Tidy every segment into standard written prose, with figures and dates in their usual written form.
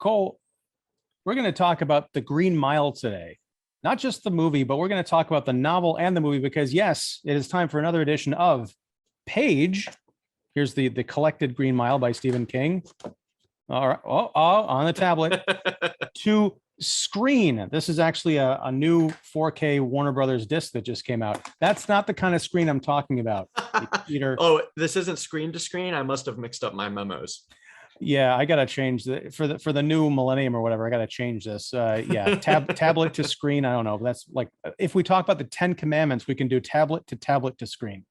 Cole, we're going to talk about The Green Mile today. Not just the movie, but we're going to talk about the novel and the movie because, yes, it is time for another edition of Page. Here's the collected Green Mile by Stephen King. All right. On the tablet. To Screen. This is actually a new 4K Warner Brothers disc that just came out. That's not the kind of screen I'm talking about, Peter. Oh, this isn't screen to screen. I must have mixed up my memos. Yeah, I gotta change for the new millennium or whatever. I gotta change this. Yeah, tablet to screen. I don't know. That's like if we talk about the 10 Commandments, we can do tablet to screen.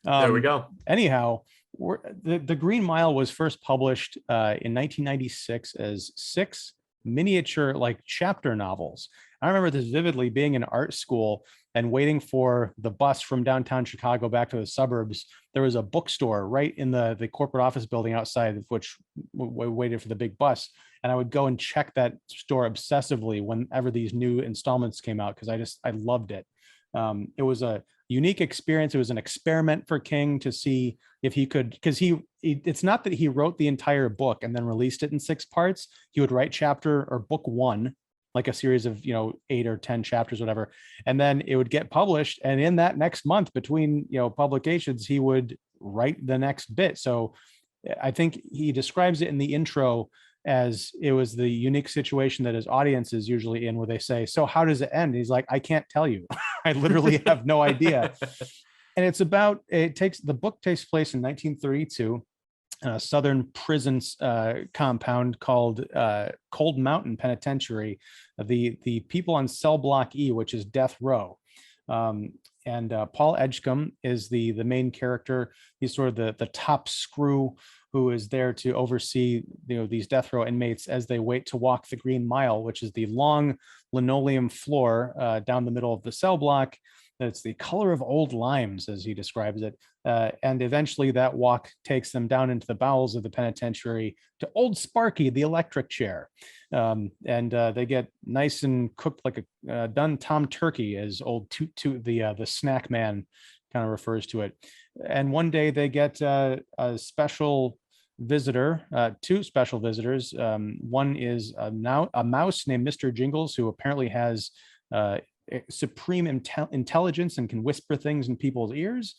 There we go. Anyhow, the Green Mile was first published in 1996 as 6 miniature like chapter novels. I remember this vividly, being in art school and waiting for the bus from downtown Chicago back to the suburbs. There was a bookstore right in the corporate office building outside of which we waited for the big bus. And I would go and check that store obsessively whenever these new installments came out because I loved it. It was a unique experience. It was an experiment for King to see if he could, because it's not that he wrote the entire book and then released it in 6 parts. He would write chapter or book 1, like a series of 8 or 10 chapters, whatever, and then it would get published. And in that next month between publications, he would write the next bit. So I think he describes it in the intro as it was the unique situation that his audience is usually in, where they say, "So how does it end?" He's like, "I can't tell you. I literally have no idea." And the book takes place in 1932 in a southern prison compound called Cold Mountain Penitentiary. The people on cell block E, which is death row. And Paul Edgecombe is the main character. He's sort of the top screw who is there to oversee these death row inmates as they wait to walk the Green Mile, which is the long linoleum floor down the middle of the cell block. It's the color of old limes, as he describes it. And eventually that walk takes them down into the bowels of the penitentiary to Old Sparky, the electric chair. And they get nice and cooked like a done Tom Turkey, as old Toot the snack man kind of refers to it. And one day they get a special visitor, 2 special visitors. One is now a mouse named Mr. Jingles, who apparently has supreme intelligence and can whisper things in people's ears.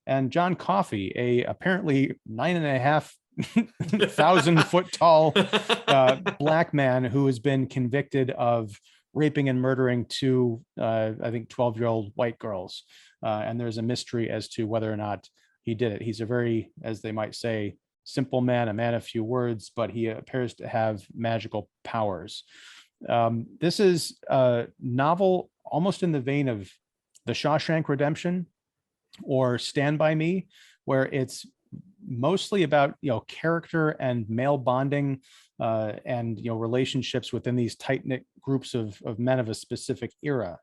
And John Coffey, a apparently 9.5 thousand foot tall black man who has been convicted of raping and murdering 2 I think 12-year-old white girls. And there's a mystery as to whether or not he did it. He's a very, as they might say, simple man, a man of few words, but he appears to have magical powers. This is a novel almost in the vein of The Shawshank Redemption or Stand By Me, where it's mostly about character and male bonding and relationships within these tight-knit groups of men of a specific era.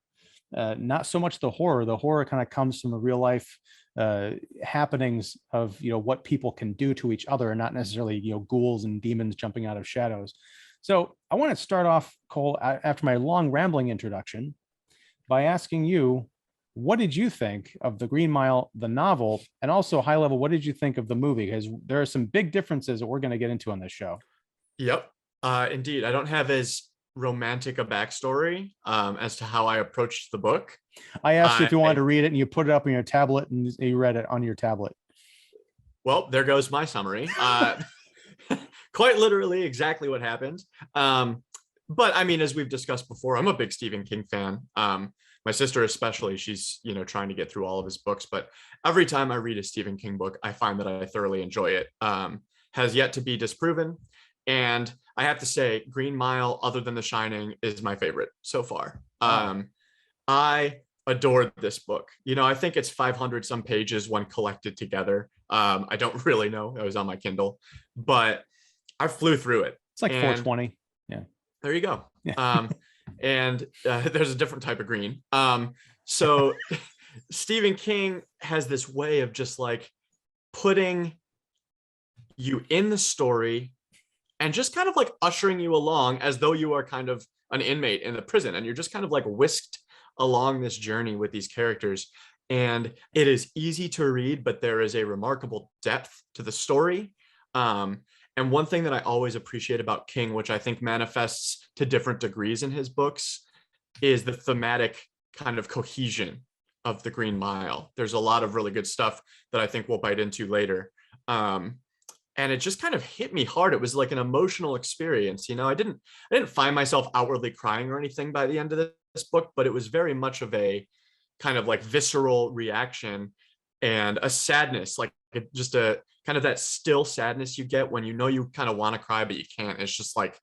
Not so much the horror. The horror kind of comes from the real life happenings of what people can do to each other, and not necessarily ghouls and demons jumping out of shadows. So I want to start off, Cole, after my long rambling introduction, by asking you, what did you think of The Green Mile, the novel, and also high level, what did you think of the movie? Because there are some big differences that we're going to get into on this show. Yep, indeed. I don't have as romantic a backstory as to how I approached the book. I asked you if you wanted to read it, and you put it up on your tablet, and you read it on your tablet. Well, there goes my summary. Quite literally exactly what happened. But I mean, as we've discussed before, I'm a big Stephen King fan. My sister especially, she's trying to get through all of his books, but every time I read a Stephen King book, I find that I thoroughly enjoy it. Has yet to be disproven. And I have to say, Green Mile, other than The Shining, is my favorite so far. I adored this book. I think it's 500 some pages when collected together. I don't really know. I was on my Kindle, but I flew through it. It's like 420. Yeah. There you go. Yeah. And there's a different type of green. So Stephen King has this way of just like putting you in the story and just kind of like ushering you along as though you are kind of an inmate in the prison, and you're just kind of like whisked along this journey with these characters. And it is easy to read, but there is a remarkable depth to the story. And And one thing that I always appreciate about King, which I think manifests to different degrees in his books, is the thematic kind of cohesion of the Green Mile. There's a lot of really good stuff that I think we'll bite into later. And it just kind of hit me hard. It was like an emotional experience. I didn't find myself outwardly crying or anything by the end of this book, but it was very much of a kind of like visceral reaction and a sadness, like just a kind of that still sadness you get when you kind of want to cry, but you can't. It's just like,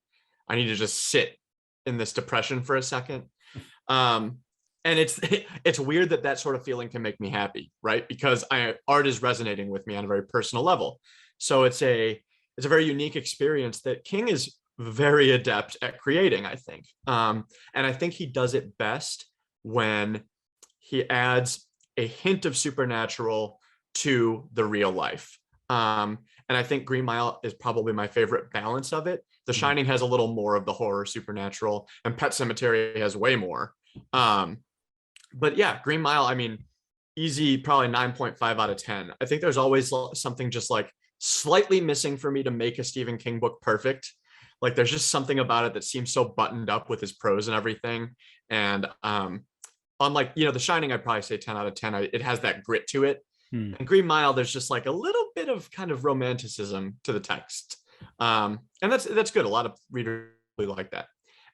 I need to just sit in this depression for a second. And it's weird that sort of feeling can make me happy, right? Because art is resonating with me on a very personal level. So it's a very unique experience that King is very adept at creating, I think. And I think he does it best when he adds a hint of supernatural to the real life. And I think Green Mile is probably my favorite balance of it. The Shining has a little more of the horror supernatural, and Pet Sematary has way more. But yeah, Green Mile, I mean, easy, probably 9.5 out of 10. I think there's always something just like slightly missing for me to make a Stephen King book perfect. Like there's just something about it that seems so buttoned up with his prose and everything. And unlike, The Shining, I'd probably say 10 out of 10. It has that grit to it. And Green Mile, there's just like a little bit of kind of romanticism to the text. And that's good. A lot of readers really like that.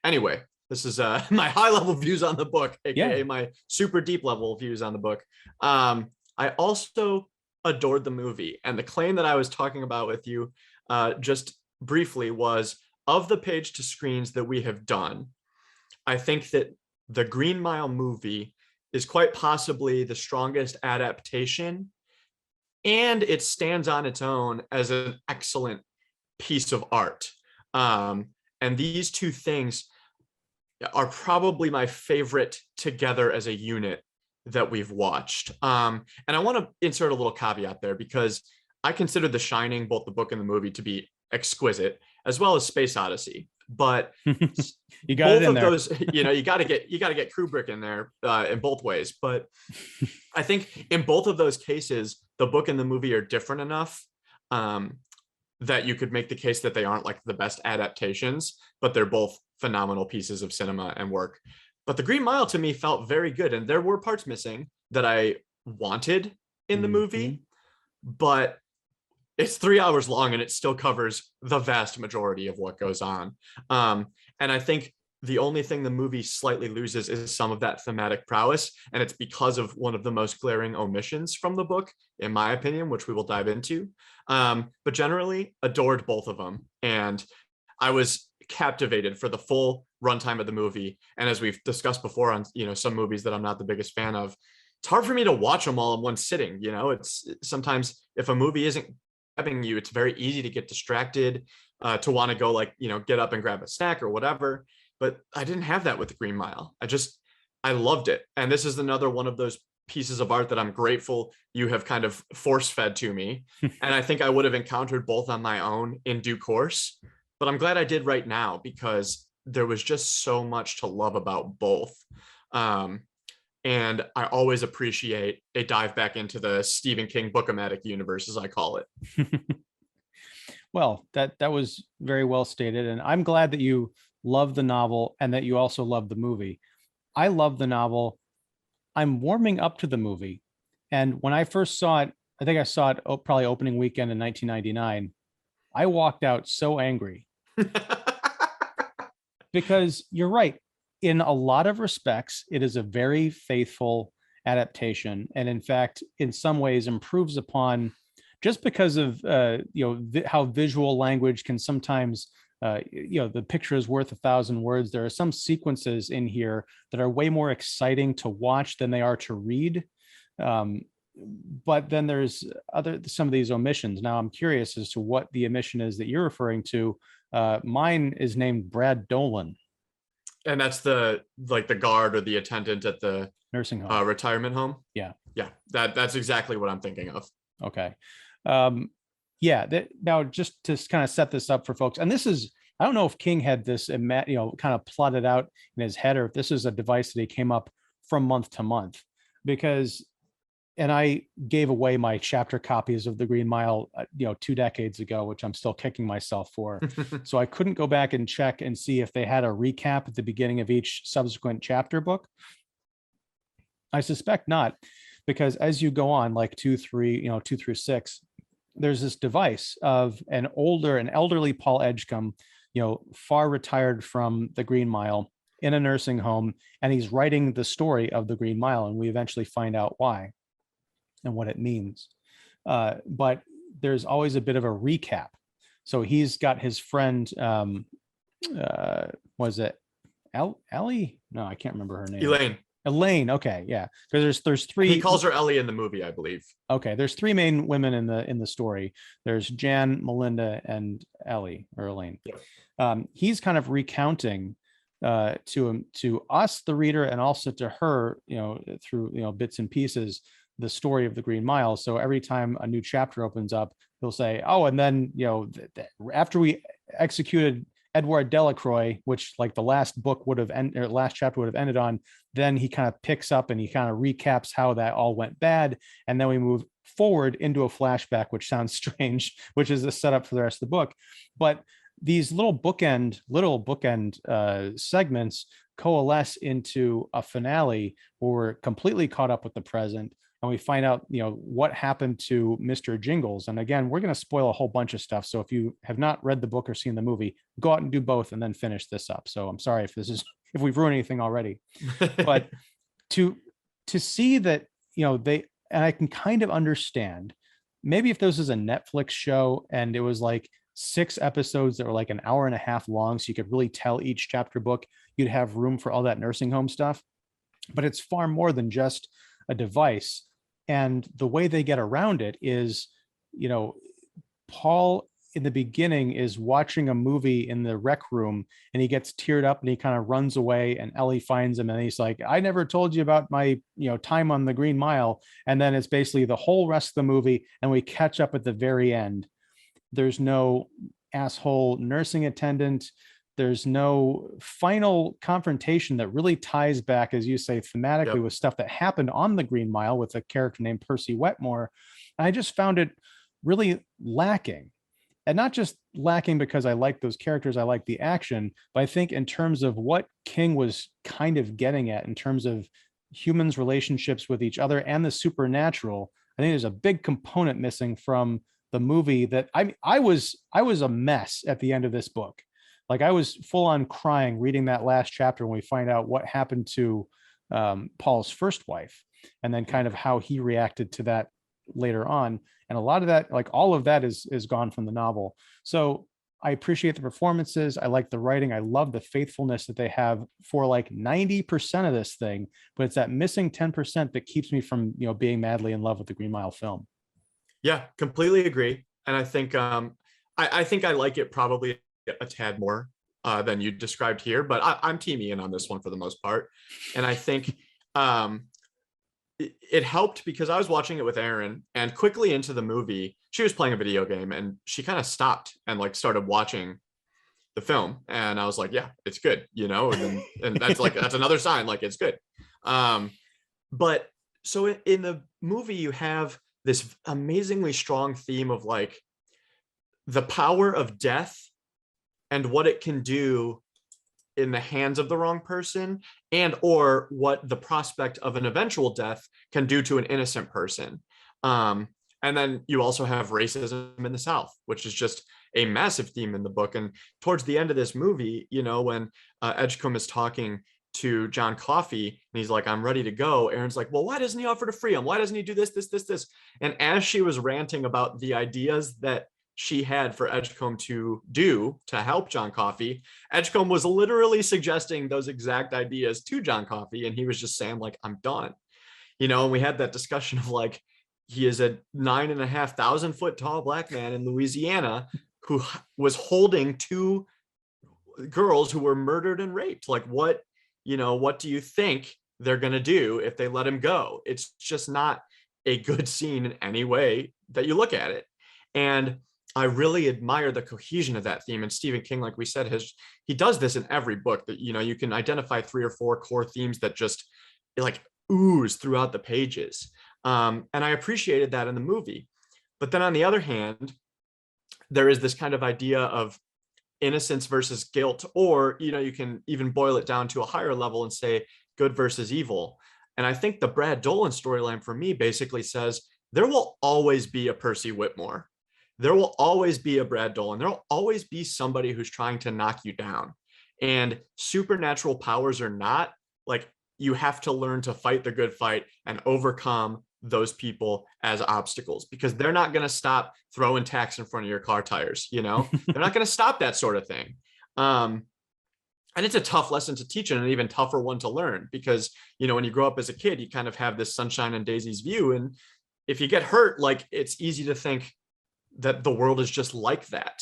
Anyway, this is my high level views on the book, aka my super deep level views on the book. I also adored the movie, and the claim that I was talking about with you just briefly was, of the Page2Screens that we have done, I think that the Green Mile movie is quite possibly the strongest adaptation, and it stands on its own as an excellent piece of art. And these two things are probably my favorite together as a unit that we've watched. And I want to insert a little caveat there, because I consider The Shining, both the book and the movie, to be exquisite, as well as Space Odyssey. But you got both it in of there. those, you got to get Kubrick in there in both ways. But I think in both of those cases, the book and the movie are different enough that you could make the case that they aren't like the best adaptations, but they're both phenomenal pieces of cinema and work. But the Green Mile to me felt very good, and there were parts missing that I wanted in the movie, but it's 3 hours long and it still covers the vast majority of what goes on. And I think the only thing the movie slightly loses is some of that thematic prowess, and it's because of one of the most glaring omissions from the book, in my opinion, which we will dive into. But generally adored both of them, and I was captivated for the full runtime of the movie. And as we've discussed before on some movies that I'm not the biggest fan of, it's hard for me to watch them all in one sitting. It's sometimes, if a movie isn't grabbing you, it's very easy to get distracted, to want to go get up and grab a snack or whatever. But I didn't have that with the Green Mile. I loved it. And this is another one of those pieces of art that I'm grateful you have kind of force fed to me. And I think I would have encountered both on my own in due course, but I'm glad I did right now, because there was just so much to love about both. And I always appreciate a dive back into the Stephen King Book-O-Matic universe, as I call it. Well, that was very well stated. And I'm glad that you love the novel and that you also love the movie. I love the novel. I'm warming up to the movie. And when I first saw it, I think I saw it probably opening weekend in 1999. I walked out so angry. Because you're right. In a lot of respects, it is a very faithful adaptation. And in fact, in some ways improves upon, just because of, how visual language can sometimes, the picture is worth 1,000 words. There are some sequences in here that are way more exciting to watch than they are to read. But then there's some of these omissions. Now I'm curious as to what the omission is that you're referring to. Mine is named Brad Dolan. And that's the guard or the attendant at the nursing home, retirement home. Yeah. That's exactly what I'm thinking of. Okay. Now just to kind of set this up for folks, and this is, I don't know if King had this, kind of plotted out in his head, or if this is a device that he came up from month to month, because and I gave away my chapter copies of the Green Mile, 2 decades ago, which I'm still kicking myself for. So I couldn't go back and check and see if they had a recap at the beginning of each subsequent chapter book. I suspect not, because as you go on, like 2 through 6, there's this device of an elderly Paul Edgecombe, far retired from the Green Mile, in a nursing home, and he's writing the story of the Green Mile, and we eventually find out why and what it means. But there's always a bit of a recap. So he's got his friend, was it Ellie? No, I can't remember her name. Elaine. Okay, yeah. Because there's 3. He calls her Ellie in the movie, I believe. Okay, there's 3 main women in the story. There's Jan, Melinda, and Ellie or Elaine. Yeah. He's kind of recounting to us, the reader, and also to her, through bits and pieces, the story of the Green Mile. So every time a new chapter opens up, he'll say, "Oh, and then after we executed Edouard Delacroix, which like the last book would have last chapter would have ended on, then he kind of picks up and he kind of recaps how that all went bad, and then we move forward into a flashback, which sounds strange, which is a setup for the rest of the book. But these little bookend segments coalesce into a finale where we're completely caught up with the present, and we find out what happened to Mr. Jingles. And again, we're going to spoil a whole bunch of stuff, so if you have not read the book or seen the movie, go out and do both and then finish this up. So I'm sorry if we've ruined anything already. But to see that they, and I can kind of understand, maybe if this was a Netflix show and it was like 6 episodes that were like an hour and a half long, so you could really tell each chapter book, you'd have room for all that nursing home stuff. But it's far more than just a device. And the way they get around it is, Paul in the beginning is watching a movie in the rec room, and he gets teared up and he kind of runs away, and Ellie finds him and he's like, "I never told you about my time on the Green Mile." And then it's basically the whole rest of the movie, and we catch up at the very end. There's no asshole nursing attendant. There's no final confrontation that really ties back, as you say, thematically, with stuff that happened on the Green Mile with a character named Percy Wetmore. And I just found it really lacking. And not just lacking because I like those characters, I like the action, but I think in terms of what King was kind of getting at in terms of humans' relationships with each other and the supernatural, I think there's a big component missing from the movie that I was a mess at the end of this book. Like I was full on crying reading that last chapter when we find out what happened to Paul's first wife, and then kind of how he reacted to that later on. And a lot of that, like all of that is gone from the novel. So I appreciate the performances. I like the writing. I love the faithfulness that they have for like 90% of this thing, but it's that missing 10% that keeps me from, being madly in love with the Green Mile film. Yeah, completely agree. And I think I think I like it probably a tad more than you described here, but I'm team Ian on this one for the most part. And I think it helped because I was watching it with Erin, and quickly into the movie, she was playing a video game and she kind of stopped and like started watching the film. And I was like, yeah, it's good, and that's like, that's another sign, like it's good. But so in the movie, you have this amazingly strong theme of like the power of death and what it can do in the hands of the wrong person, and or what the prospect of an eventual death can do to an innocent person. And then you also have racism in the South, which is just a massive theme in the book. And towards the end of this movie, when Edgecombe is talking to John Coffey and he's like, "I'm ready to go," Erin's like, "Well, why doesn't he offer to free him? Why doesn't he do this, this, this, this?" And as she was ranting about the ideas that she had for Edgecombe to do to help John Coffey, Edgecombe was literally suggesting those exact ideas to John Coffey, and he was just saying like, "I'm done." And we had that discussion of like, he is a 9,500 foot tall black man in Louisiana who was holding 2 girls who were murdered and raped. Like, what do you think they're going to do if they let him go? It's just not a good scene in any way that you look at it. And I really admire the cohesion of that theme. And Stephen King, like we said, he does this in every book that, you can identify 3 or 4 core themes that just like ooze throughout the pages. And I appreciated that in the movie. But then on the other hand, there is this kind of idea of innocence versus guilt, or, you can even boil it down to a higher level and say good versus evil. And I think the Brad Dolan storyline for me basically says there will always be a Percy Whitmore. There will always be a Brad Dolan. There will always be somebody who's trying to knock you down. And supernatural powers or not, like, you have to learn to fight the good fight and overcome those people as obstacles, because they're not going to stop throwing tacks in front of your car tires. They're not going to stop that sort of thing. And it's a tough lesson to teach and an even tougher one to learn, because, when you grow up as a kid, you kind of have this sunshine and daisies view. And if you get hurt, like, it's easy to think that the world is just like that.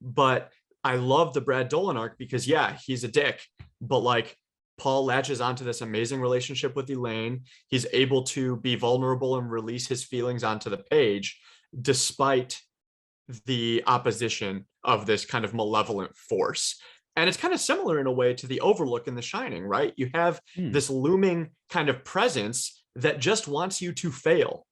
But I love the Brad Dolan arc because, yeah, he's a dick, but like, Paul latches onto this amazing relationship with Elaine. He's able to be vulnerable and release his feelings onto the page, despite the opposition of this kind of malevolent force. And it's kind of similar in a way to the Overlook in The Shining, right? You have this looming kind of presence that just wants you to fail.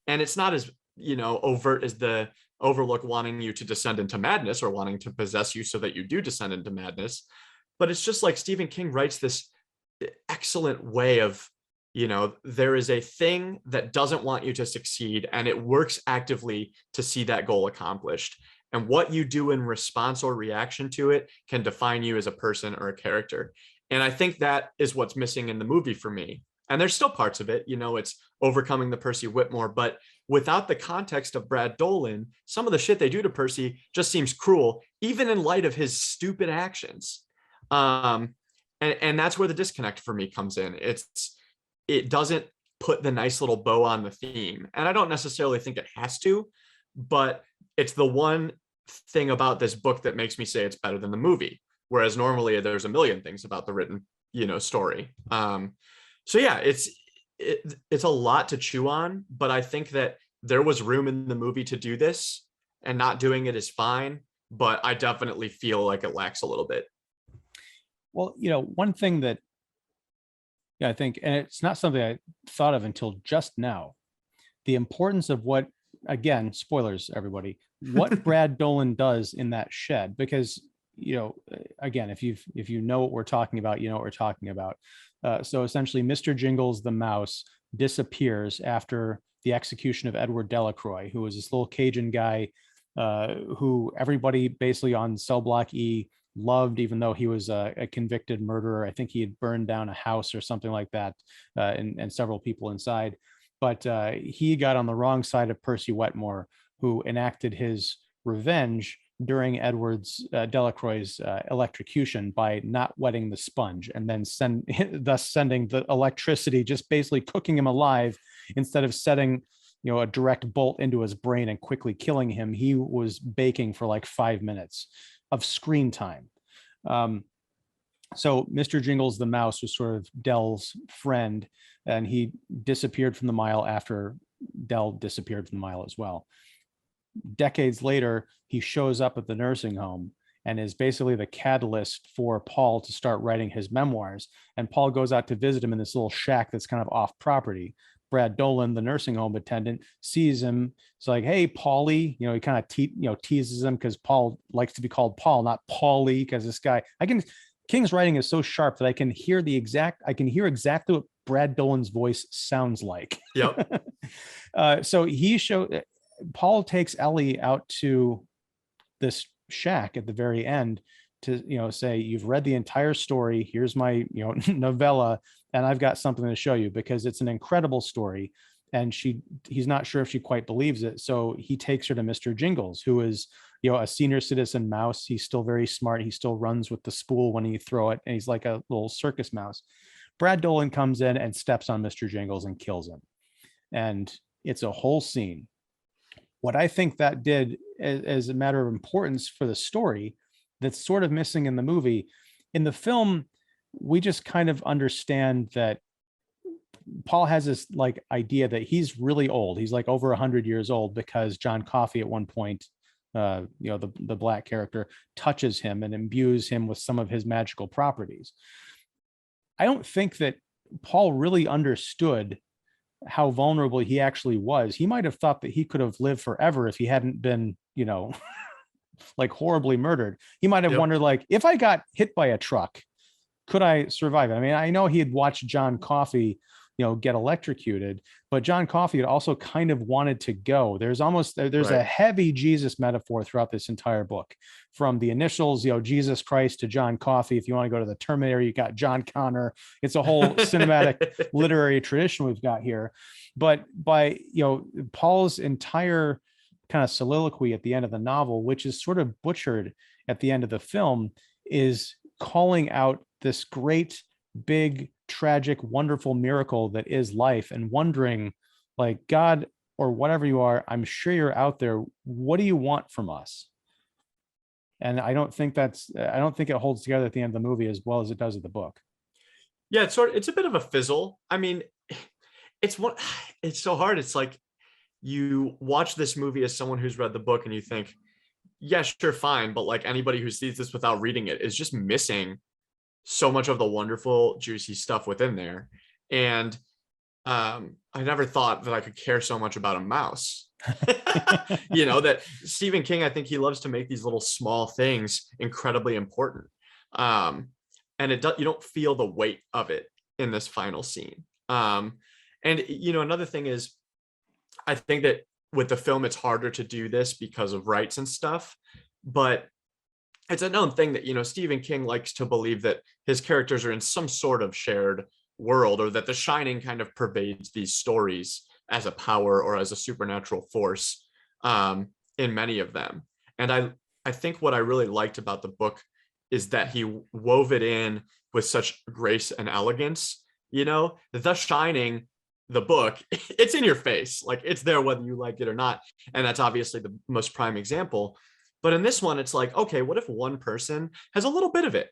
And it's not as, overt as the Overlook wanting you to descend into madness or wanting to possess you so that you do descend into madness. But it's just like Stephen King writes this excellent way of, there is a thing that doesn't want you to succeed, and it works actively to see that goal accomplished. And what you do in response or reaction to it can define you as a person or a character. And I think that is what's missing in the movie for me. And there's still parts of it, it's overcoming the Percy Whitmore, but without the context of Brad Dolan, some of the shit they do to Percy just seems cruel, even in light of his stupid actions. And that's where the disconnect for me comes in. It doesn't put the nice little bow on the theme. And I don't necessarily think it has to, but it's the one thing about this book that makes me say it's better than the movie. Whereas normally there's a million things about the written, story. So yeah, it's a lot to chew on, but I think that there was room in the movie to do this, and not doing it is fine. But I definitely feel like it lacks a little bit. Well, one thing that I think, and it's not something I thought of until just now, the importance of what, again, spoilers, everybody, what Brad Dolan does in that shed, because, again, if you know what we're talking about, you know what we're talking about. So essentially, Mr. Jingles the mouse disappears after the execution of Edward Delacroix, who was this little Cajun guy who everybody basically on cell block E loved, even though he was a convicted murderer. I think he had burned down a house or something like that, and several people inside. But he got on the wrong side of Percy Wetmore, who enacted his revenge during Edward's Delacroix's electrocution by not wetting the sponge, and then thus sending the electricity, just basically cooking him alive instead of setting a direct bolt into his brain and quickly killing him. He was baking for like 5 minutes of screen time. So Mr. Jingles the mouse was sort of Dell's friend, and he disappeared from the mile after Dell disappeared from the mile as well. Decades later, he shows up at the nursing home and is basically the catalyst for Paul to start writing his memoirs. And Paul goes out to visit him in this little shack that's kind of off property. Brad Dolan, the nursing home attendant, sees him. It's like, "Hey, Paulie," he kind of teases him because Paul likes to be called Paul, not Paulie, because this guy, King's writing is so sharp that I can hear exactly what Brad Dolan's voice sounds like. Yep. So Paul takes Ellie out to this shack at the very end to, say, "You've read the entire story. Here's my, novella, and I've got something to show you," because it's an incredible story. And he's not sure if she quite believes it. So he takes her to Mr. Jingles, who is, a senior citizen mouse. He's still very smart. He still runs with the spool when you throw it. And he's like a little circus mouse. Brad Dolan comes in and steps on Mr. Jingles and kills him. And it's a whole scene. What I think that did as a matter of importance for the story that's sort of missing in the movie. In the film, we just kind of understand that Paul has this like idea that he's really old. He's like over 100 years old because John Coffey at one point, the black character, touches him and imbues him with some of his magical properties. I don't think that Paul really understood how vulnerable he actually was. He might have thought that he could have lived forever if he hadn't been, like horribly murdered. He might have Yep. wondered, like, if I got hit by a truck, could I survive? I mean, I know he had watched John Coffey, get electrocuted, but John Coffey had also kind of wanted to go. There's Right. a heavy Jesus metaphor throughout this entire book, from the initials, Jesus Christ, to John Coffey. If you want to go to the Terminator, you got John Connor. It's a whole cinematic literary tradition we've got here. But by, Paul's entire kind of soliloquy at the end of the novel, which is sort of butchered at the end of the film, is calling out this great, big, tragic, wonderful miracle that is life, and wondering, like, God, or whatever you are, I'm sure you're out there. What do you want from us? And I don't think it holds together at the end of the movie as well as it does at the book. Yeah, it's a bit of a fizzle. I mean, it's so hard. It's like you watch this movie as someone who's read the book and you think, yeah, sure, fine, but like anybody who sees this without reading it is just missing so much of the wonderful, juicy stuff within there. And I never thought that I could care so much about a mouse. That Stephen King, I think he loves to make these little small things incredibly important. And you don't feel the weight of it in this final scene. And another thing is, I think that with the film, it's harder to do this because of rights and stuff, but it's a known thing that, Stephen King likes to believe that his characters are in some sort of shared world, or that The Shining kind of pervades these stories as a power or as a supernatural force in many of them. And I think what I really liked about the book is that he wove it in with such grace and elegance. The Shining, the book, it's in your face, like it's there whether you like it or not, and that's obviously the most prime example. But in this one, it's like, okay, what if one person has a little bit of it,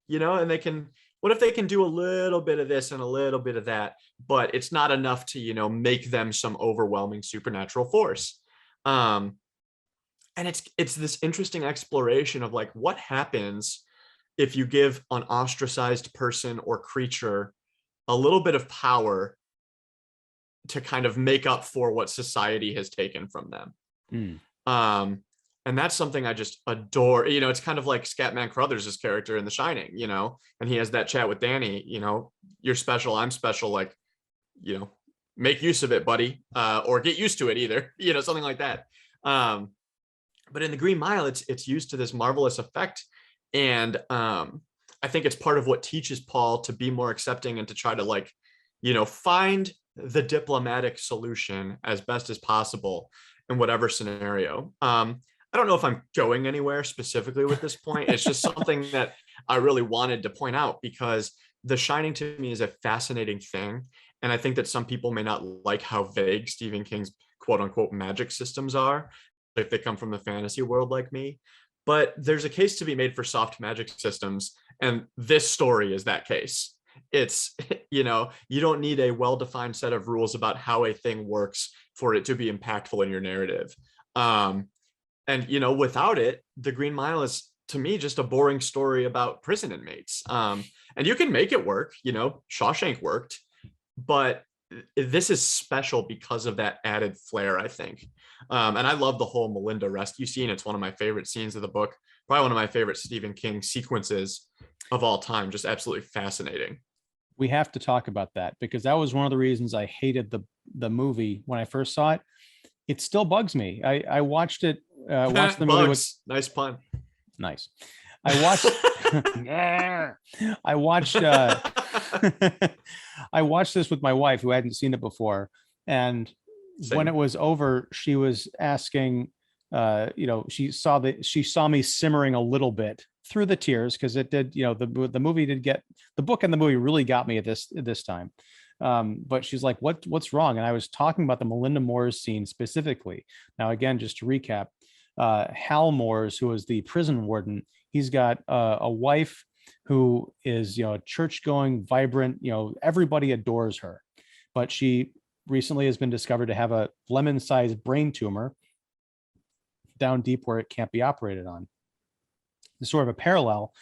and what if they can do a little bit of this and a little bit of that, but it's not enough to, make them some overwhelming supernatural force. And it's this interesting exploration of like, what happens if you give an ostracized person or creature a little bit of power to kind of make up for what society has taken from them. And that's something I just adore. It's kind of like Scatman Crothers' character in The Shining, and he has that chat with Danny, you're special, I'm special, like, make use of it, buddy, or get used to it either, something like that. But in The Green Mile, it's used to this marvelous effect. And I think it's part of what teaches Paul to be more accepting and to try to, like, find the diplomatic solution as best as possible in whatever scenario. I don't know if I'm going anywhere specifically with this point. It's just something that I really wanted to point out, because The Shining to me is a fascinating thing. And I think that some people may not like how vague Stephen King's quote unquote magic systems are, if they come from the fantasy world like me. But there's a case to be made for soft magic systems. And this story is that case. It's, you don't need a well-defined set of rules about how a thing works for it to be impactful in your narrative. And, without it, The Green Mile is, to me, just a boring story about prison inmates. And you can make it work, Shawshank worked, but this is special because of that added flair, I think. And I love the whole Melinda rescue scene. It's one of my favorite scenes of the book, probably one of my favorite Stephen King sequences of all time. Just absolutely fascinating. We have to talk about that, because that was one of the reasons I hated the movie when I first saw it. It still bugs me. I watched it. Watched the movie with nice pun. Nice. I watched. I watched. I watched this with my wife, who hadn't seen it before, and Same. When it was over, she was asking. She saw me simmering a little bit through the tears, because it did. The movie did get, the book and the movie really got me at this time. But she's like, what's wrong? And I was talking about the Melinda Moores scene specifically. Now, again, just to recap, Hal Moores, who is the prison warden, he's got a wife who is, church-going, vibrant, everybody adores her. But she recently has been discovered to have a lemon-sized brain tumor down deep where it can't be operated on. There's sort of a parallel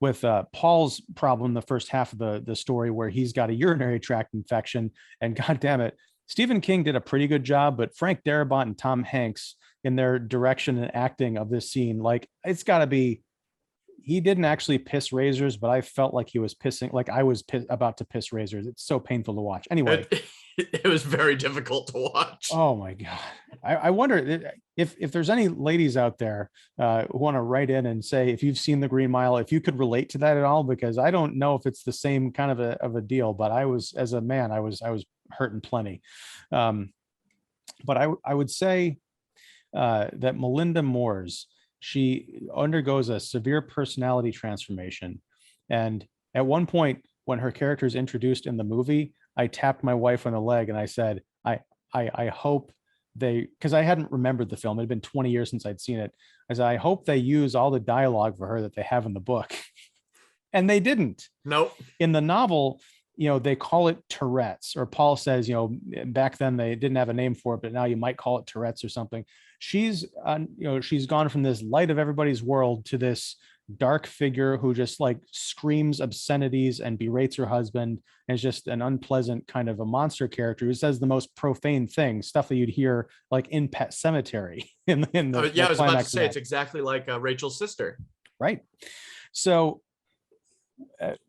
with Paul's problem, the first half of the story, where he's got a urinary tract infection, and God damn it, Stephen King did a pretty good job, but Frank Darabont and Tom Hanks in their direction and acting of this scene, like it's got to be, he didn't actually piss razors, but I felt like he was pissing, like I was about to piss razors. It's so painful to watch. Anyway, it was very difficult to watch. oh my God. I wonder if there's any ladies out there who want to write in and say, if you've seen The Green Mile, if you could relate to that at all, because I don't know if it's the same kind of a deal, but I was, as a man, I was hurting plenty. But I would say that Melinda Moores, she undergoes a severe personality transformation. And at one point, when her character is introduced in the movie, I tapped my wife on the leg and I said, I hope they, because I hadn't remembered the film. It had been 20 years since I'd seen it. I said, I hope they use all the dialogue for her that they have in the book. And they didn't. Nope. In the novel, they call it Tourette's, or Paul says, back then they didn't have a name for it, but now you might call it Tourette's or something. She's, she's gone from this light of everybody's world to this dark figure who just like screams obscenities and berates her husband, and is just an unpleasant kind of a monster character who says the most profane things, stuff that you'd hear like in Pet Sematary. I was about to say, it's exactly like Rachel's sister. Right. So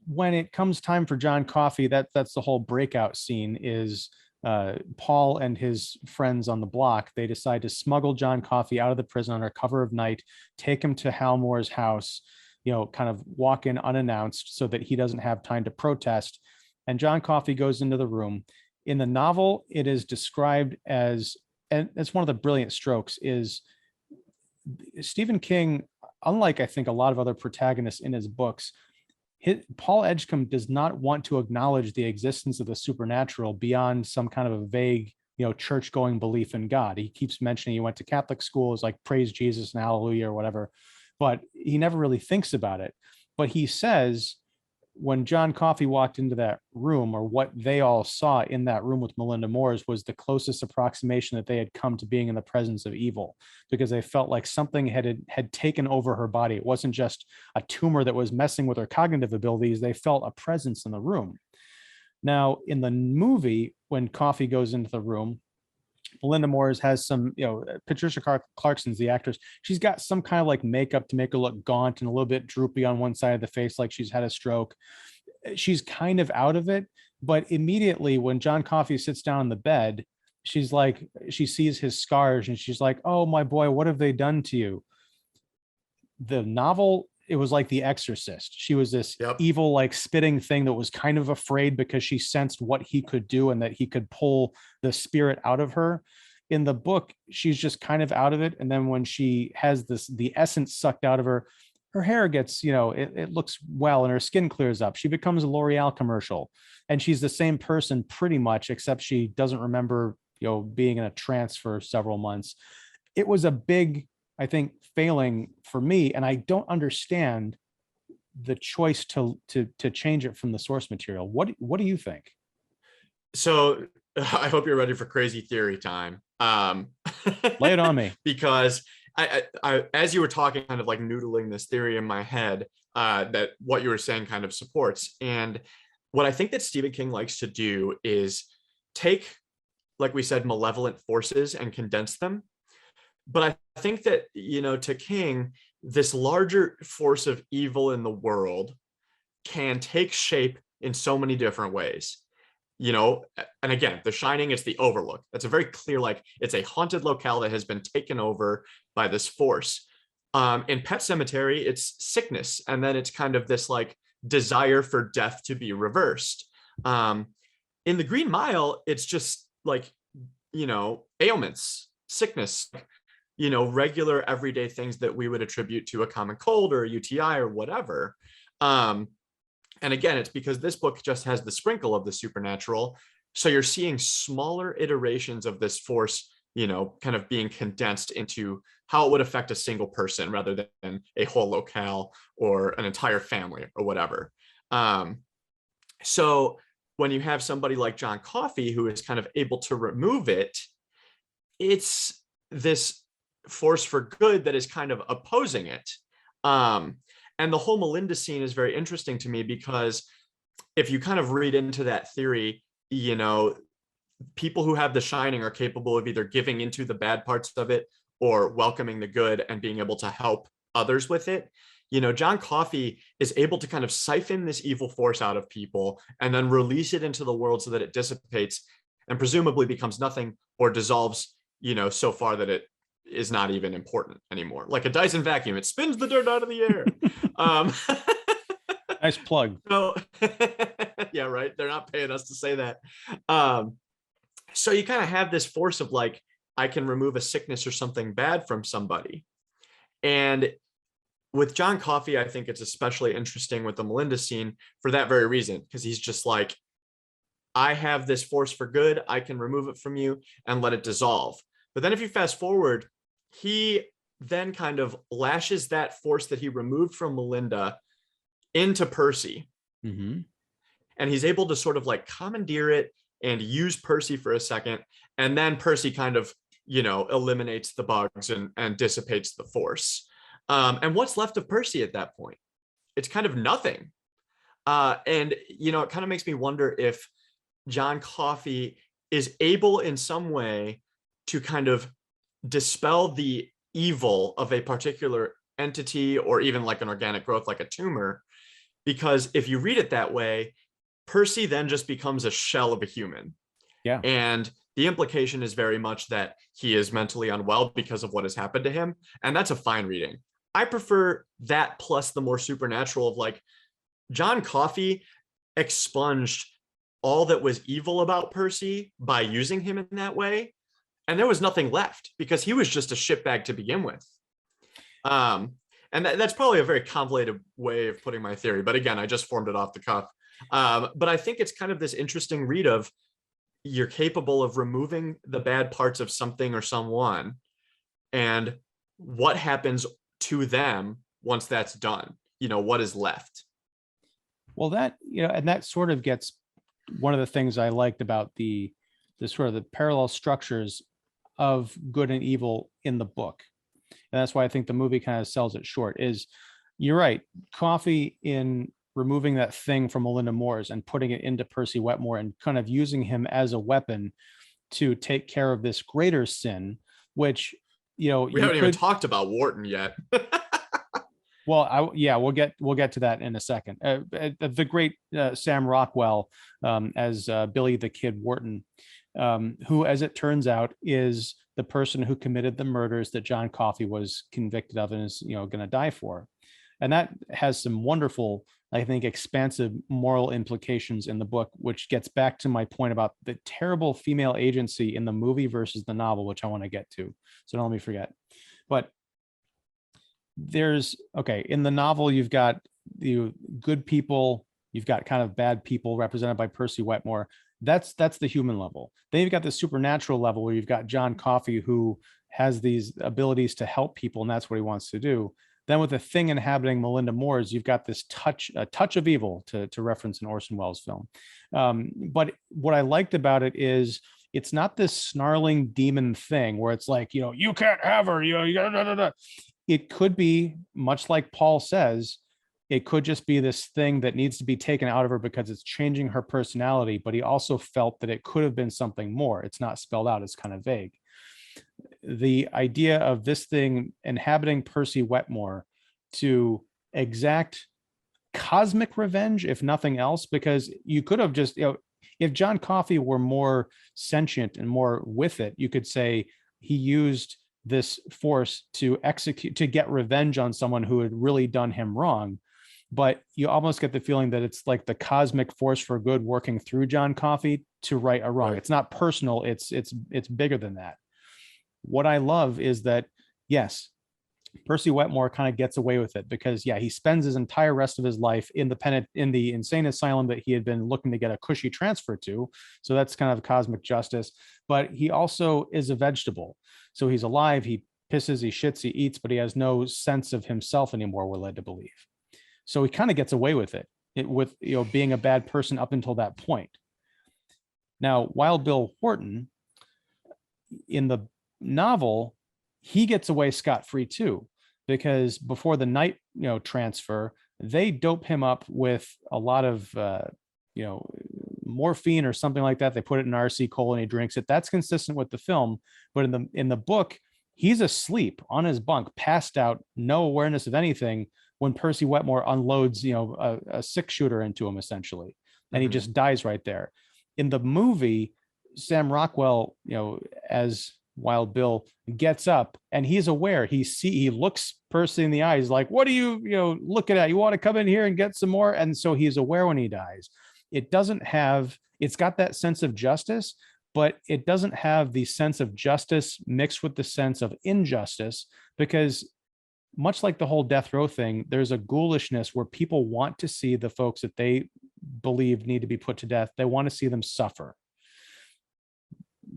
when it comes time for John Coffey, that's the whole breakout scene is Paul and his friends on the block. They decide to smuggle John Coffey out of the prison under cover of night, take him to Hal Moore's house, kind of walk in unannounced so that he doesn't have time to protest. And John Coffey goes into the room. In the novel, it is described as, and it's one of the brilliant strokes, is Stephen King, unlike I think a lot of other protagonists in his books, Paul Edgecombe does not want to acknowledge the existence of the supernatural beyond some kind of a vague, church-going belief in God. He keeps mentioning he went to Catholic schools, like praise Jesus and hallelujah or whatever, but he never really thinks about it. But he says when John Coffey walked into that room, or what they all saw in that room with Melinda Moores, was the closest approximation that they had come to being in the presence of evil, because they felt like something had taken over her body. It wasn't just a tumor that was messing with her cognitive abilities. They felt a presence in the room. Now, in the movie, when Coffey goes into the room, Melinda Moores has some, Patricia Clarkson's the actress. She's got some kind of like makeup to make her look gaunt and a little bit droopy on one side of the face, like she's had a stroke. She's kind of out of it, but immediately when John Coffey sits down in the bed, she's like, she sees his scars and she's like, oh, my boy, what have they done to you? The novel, it was like The Exorcist. She was this evil, like spitting thing that was kind of afraid because she sensed what he could do and that he could pull the spirit out of her. In the book, she's just kind of out of it. And then when she has the essence sucked out of her, her hair gets, it looks well and her skin clears up. She becomes a L'Oreal commercial, and she's the same person pretty much, except she doesn't remember, being in a trance for several months. It was a big, I think, failing for me, and I don't understand the choice to change it from the source material. What do you think? So I hope you're ready for crazy theory time. Lay it on me. Because I as you were talking, kind of like noodling this theory in my head, that what you were saying kind of supports. And what I think that Stephen King likes to do is take, like we said, malevolent forces and condense them. But I think that, to King, this larger force of evil in the world can take shape in so many different ways. And again, The Shining, it's the Overlook. That's a very clear, like, it's a haunted locale that has been taken over by this force. In Pet Sematary, it's sickness. And then it's kind of this like desire for death to be reversed. In The Green Mile, it's just like, ailments, sickness, regular everyday things that we would attribute to a common cold or a UTI or whatever. And again, it's because this book just has the sprinkle of the supernatural. So you're seeing smaller iterations of this force, kind of being condensed into how it would affect a single person rather than a whole locale or an entire family or whatever. So when you have somebody like John Coffey, who is kind of able to remove it, it's this force for good that is kind of opposing it. And the whole Melinda scene is very interesting to me, because if you kind of read into that theory, people who have the shining are capable of either giving into the bad parts of it or welcoming the good and being able to help others with it. John Coffey is able to kind of siphon this evil force out of people and then release it into the world so that it dissipates and presumably becomes nothing or dissolves, so far that it is not even important anymore. Like a Dyson vacuum, it spins the dirt out of the air. Nice plug. So, yeah, right. They're not paying us to say that. So you kind of have this force of like, I can remove a sickness or something bad from somebody. And with John Coffey, I think it's especially interesting with the Melinda scene for that very reason, because he's just like, I have this force for good. I can remove it from you and let it dissolve. But then if you fast forward, he then kind of lashes that force that he removed from Melinda into Percy. Mm-hmm. And he's able to sort of like commandeer it and use Percy for a second. And then Percy kind of, eliminates the bugs and dissipates the force. And what's left of Percy at that point? It's kind of nothing. And, it kind of makes me wonder if John Coffey is able in some way to kind of dispel the evil of a particular entity or even like an organic growth, like a tumor. Because if you read it that way, Percy then just becomes a shell of a human. Yeah. And the implication is very much that he is mentally unwell because of what has happened to him. And that's a fine reading. I prefer that plus the more supernatural of like John Coffey expunged all that was evil about Percy by using him in that way. And there was nothing left because he was just a shitbag to begin with. And that's probably a very convoluted way of putting my theory. But again, I just formed it off the cuff. But I think it's kind of this interesting read of you're capable of removing the bad parts of something or someone and what happens to them once that's done, what is left. Well, that, and that sort of gets one of the things I liked about the sort of the parallel structures of good and evil in the book. And that's why I think the movie kind of sells it short is you're right. Coffey in removing that thing from Melinda Moore's and putting it into Percy Wetmore and kind of using him as a weapon to take care of this greater sin, which, we haven't even talked about Wharton yet. Well, we'll get to that in a second. The great Sam Rockwell as Billy the Kid Wharton, who, as it turns out, is the person who committed the murders that John Coffey was convicted of and is, going to die for. And that has some wonderful, I think, expansive moral implications in the book, which gets back to my point about the terrible female agency in the movie versus the novel, which I want to get to. So don't let me forget. But in the novel, you've got the good people, you've got kind of bad people represented by Percy Wetmore. That's the human level. Then you've got the supernatural level where you've got John Coffey, who has these abilities to help people, and that's what he wants to do. Then with the thing inhabiting Melinda Moore's, you've got this touch of evil, to reference an Orson Welles film. But what I liked about it is it's not this snarling demon thing where it's like, you can't have her, you gotta. It could be, much like Paul says, it could just be this thing that needs to be taken out of her because it's changing her personality. But he also felt that it could have been something more. It's not spelled out. It's kind of vague. The idea of this thing inhabiting Percy Wetmore to exact cosmic revenge, if nothing else, because you could have just, if John Coffey were more sentient and more with it, you could say he used this force to get revenge on someone who had really done him wrong. But you almost get the feeling that it's like the cosmic force for good working through John Coffey to right a wrong. Right. It's not personal. It's bigger than that. What I love is that, yes, Percy Wetmore kind of gets away with it because, he spends his entire rest of his life in the insane asylum that he had been looking to get a cushy transfer to. So that's kind of cosmic justice. But he also is a vegetable. So he's alive. He pisses, he shits, he eats, but he has no sense of himself anymore, we're led to believe. So he kind of gets away with it with being a bad person up until that point. Now, Wild Bill Wharton, in the novel, he gets away scot-free too, because before the night transfer, they dope him up with a lot of morphine or something like that. They put it in RC cola and he drinks it. That's consistent with the film. But in the book, he's asleep on his bunk, passed out, no awareness of anything, when Percy Wetmore unloads, a six shooter into him essentially, and he just dies right there. In the movie, Sam Rockwell, as Wild Bill, gets up and he's aware. He looks Percy in the eyes like, "What are you looking at? You want to come in here and get some more?" And so he's aware when he dies. It's got that sense of justice, but it doesn't have the sense of justice mixed with the sense of injustice, because much like the whole death row thing, there's a ghoulishness where people want to see the folks that they believe need to be put to death. They want to see them suffer.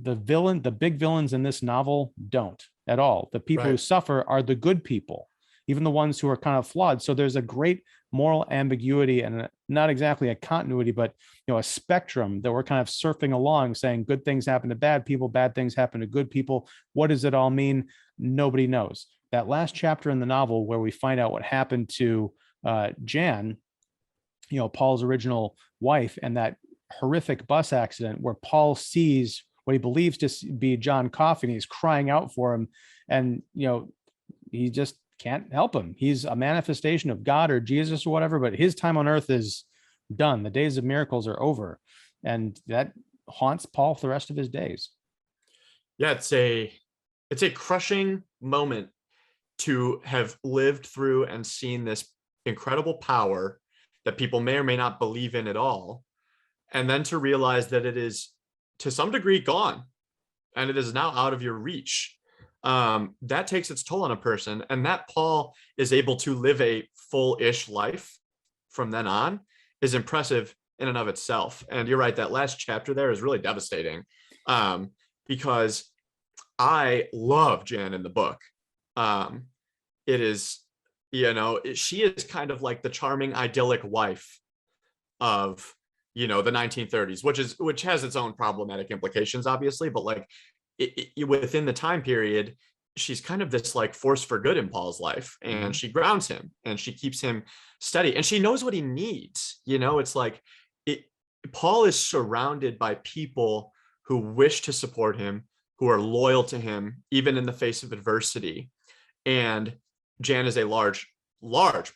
The big villains in this novel don't at all. The people who suffer are the good people, even the ones who are kind of flawed. So there's a great moral ambiguity, and not exactly a continuity, but a spectrum that we're kind of surfing along, saying good things happen to bad people, bad things happen to good people. What does it all mean? Nobody knows. That last chapter in the novel where we find out what happened to Jan, Paul's original wife, and that horrific bus accident where Paul sees what he believes to be John Coffey, and he's crying out for him, and he just can't help him. He's a manifestation of God or Jesus or whatever, but his time on earth is done. The days of miracles are over, and that haunts Paul for the rest of his days. Yeah, it's a crushing moment to have lived through and seen this incredible power that people may or may not believe in at all, and then to realize that it is to some degree gone and it is now out of your reach. That takes its toll on a person, and that Paul is able to live a full-ish life from then on is impressive in and of itself. And you're right, that last chapter there is really devastating, because I love Jan in the book. It is, she is kind of like the charming, idyllic wife of, the 1930s, which has its own problematic implications, obviously, but like within the time period, she's kind of this like force for good in Paul's life, and she grounds him and she keeps him steady, and she knows what he needs. It's like Paul is surrounded by people who wish to support him, who are loyal to him, even in the face of adversity. And Jan is a large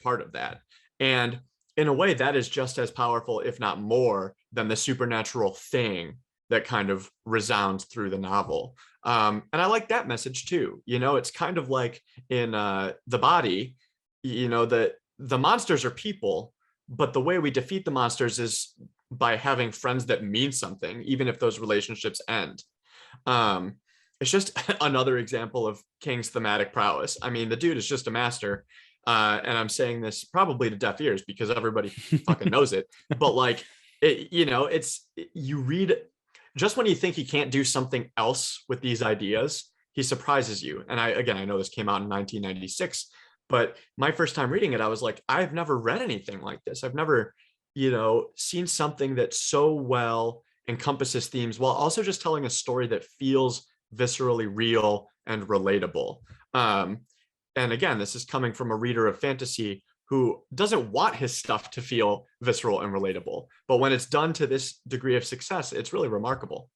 part of that. And in a way, that is just as powerful, if not more, than the supernatural thing that kind of resounds through the novel. And I like that message too. It's kind of like in The Body, the monsters are people, but the way we defeat the monsters is by having friends that mean something, even if those relationships end. It's just another example of King's thematic prowess. I mean, the dude is just a master. And I'm saying this probably to deaf ears because everybody fucking knows it. But like, you read, just when you think he can't do something else with these ideas, he surprises you. And I know this came out in 1996, but my first time reading it, I was like, I've never read anything like this. I've never, seen something that so well encompasses themes while also just telling a story that feels viscerally real and relatable. And again, this is coming from a reader of fantasy who doesn't want his stuff to feel visceral and relatable. But when it's done to this degree of success, it's really remarkable.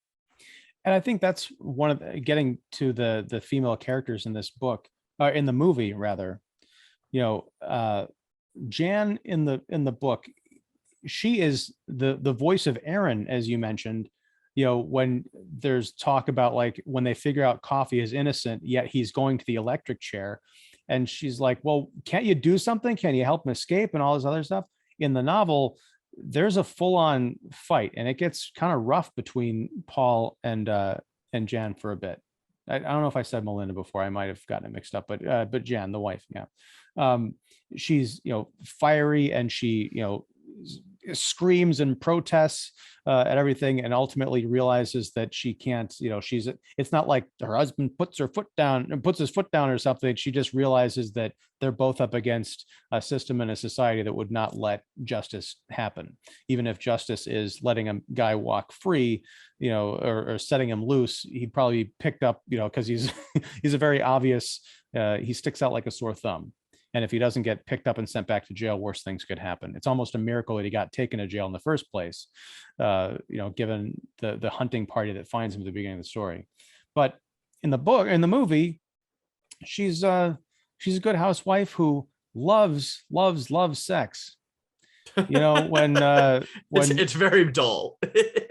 And I think that's one of getting to the female characters in this book, in the movie rather. Jan in the book, she is the voice of Aaron, as you mentioned. When there's talk about like when they figure out Coffey is innocent, yet he's going to the electric chair. And she's like, well, can't you do something? Can you help him escape and all this other stuff? In the novel, there's a full-on fight, and it gets kind of rough between Paul and Jan for a bit. I don't know if I said Melinda before. I might have gotten it mixed up, but Jan, the wife, yeah. She's, fiery, and she, screams and protests at everything, and ultimately realizes that she can't, it's not like her husband puts his foot down or something. She just realizes that they're both up against a system and a society that would not let justice happen. Even if justice is letting a guy walk free, or setting him loose, he'd probably be picked up, because he's he's a very obvious, he sticks out like a sore thumb. And if he doesn't get picked up and sent back to jail, worse things could happen. It's almost a miracle that he got taken to jail in the first place, given the hunting party that finds him at the beginning of the story. But in the movie, she's a good housewife who loves sex. When it's very dull.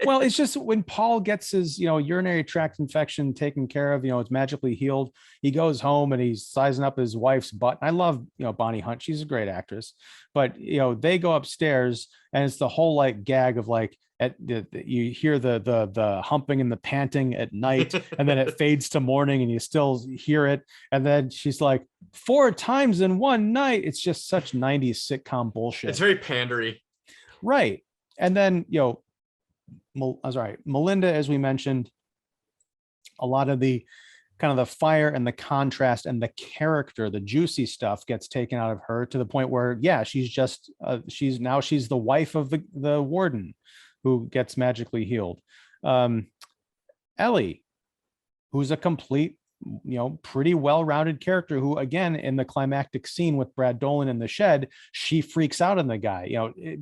well, it's just when Paul gets his urinary tract infection taken care of, it's magically healed. He goes home and he's sizing up his wife's butt. I love Bonnie Hunt, she's a great actress, but they go upstairs and it's the whole like gag of like you hear the humping and the panting at night, and then it fades to morning and you still hear it, and then she's like 4 times in one night. It's just such 90s sitcom bullshit. It's very pandery, right? And then Melinda, as we mentioned, a lot of the kind of the fire and the contrast and the character, the juicy stuff gets taken out of her, to the point where she's just she's the wife of the warden who gets magically healed. Ellie, who's a complete, pretty well-rounded character, who again, in the climactic scene with Brad Dolan in the shed, she freaks out on the guy.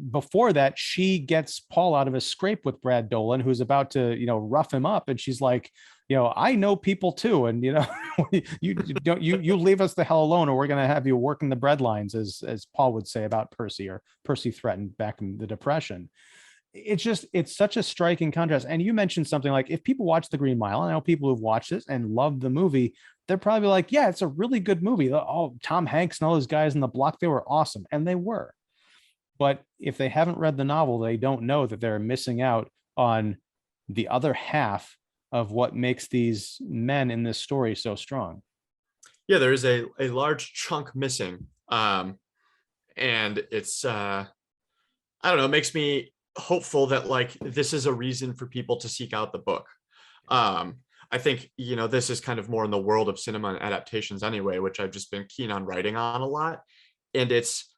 Before that, she gets Paul out of a scrape with Brad Dolan, who's about to, rough him up. And she's like, I know people too. And, you leave us the hell alone, or we're going to have you working the bread lines, as Paul would say about Percy, or Percy threatened back in the Depression. It's such a striking contrast. And you mentioned something like, if people watch The Green Mile, I know people who've watched this and love the movie, they're probably like, yeah, it's a really good movie. Oh, Tom Hanks and all those guys in the block, they were awesome. And they were. But if they haven't read the novel, they don't know that they're missing out on the other half of what makes these men in this story so strong. Yeah, there is a large chunk missing. And it's, I don't know, it makes me hopeful that like this is a reason for people to seek out the book. I think this is kind of more in the world of cinema and adaptations anyway, which I've just been keen on writing on a lot. And it's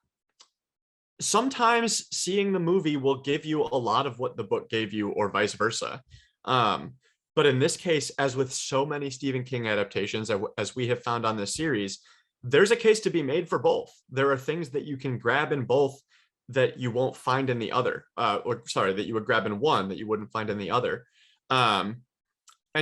sometimes seeing the movie will give you a lot of what the book gave you, or vice versa. But in this case, as with so many Stephen King adaptations, as we have found on this series, there's a case to be made for both. There are things that you can grab in both that you won't find in the other, that you would grab in one that you wouldn't find in the other. And